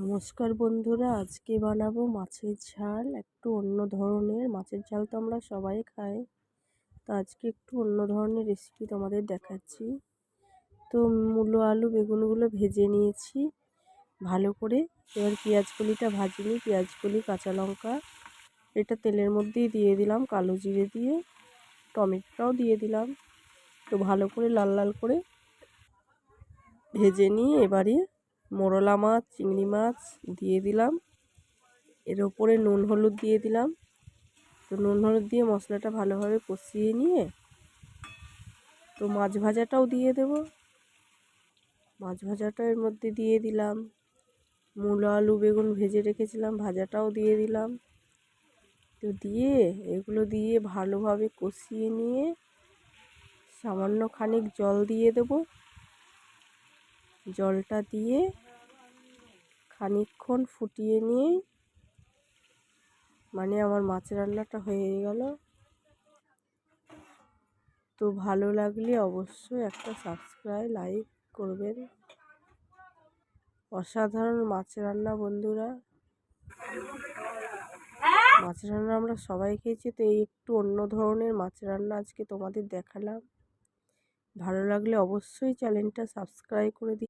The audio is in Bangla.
নমস্কার বন্ধুরা, আজকে বানাবো মাছের ঝাল। একটু অন্য ধরনের মাছের ঝাল তো আমরা সবাই খাই, তো আজকে একটু অন্য ধরনের রেসিপি তোমাদের দেখাচ্ছি। তো মূলো আলু বেগুনগুলো ভেজে নিয়েছি ভালো করে। এবার পেঁয়াজকলিটা ভাজিনি, পেঁয়াজকলি কাঁচা লঙ্কা এটা তেলের মধ্যেই দিয়ে দিলাম, কালো জিরে দিয়ে টমেটোটাও দিয়ে দিলাম। তো ভালো করে লাল লাল করে ভেজে নিয়ে এবারে মোরলা মাছ চিংড়ি মাছ দিয়ে দিলাম। এর ওপরে নুন হলুদ দিয়ে দিলাম। তো নুন হলুদ দিয়ে মশলাটা ভালোভাবে কষিয়ে নিয়ে তো মাছ ভাজাটাও দিয়ে দেব। মাছ ভাজাটা এর মধ্যে দিয়ে দিলাম। মূলো আলু বেগুন ভেজে রেখেছিলাম, ভাজাটাও দিয়ে দিলাম। তো দিয়ে এগুলো দিয়ে ভালোভাবে কষিয়ে নিয়ে সামান্য খানিক জল দিয়ে দেব। জলটা দিয়ে খানিকক্ষণ ফুটিয়ে নিয়ে মানে আমার মাছের রান্নাটা হয়ে গেল। তো ভালো লাগলে অবশ্যই একটা সাবস্ক্রাইব লাইক করবেন। অসাধারণ মাছের রান্না বন্ধুরা, মাছের রান্না আমরা সবাই খেয়েছি, তো এই একটু অন্য ধরনের মাছের রান্না আজকে তোমাদের দেখালাম। ভালো লাগলে অবশ্যই চ্যানেলটা সাবস্ক্রাইব করে দিন।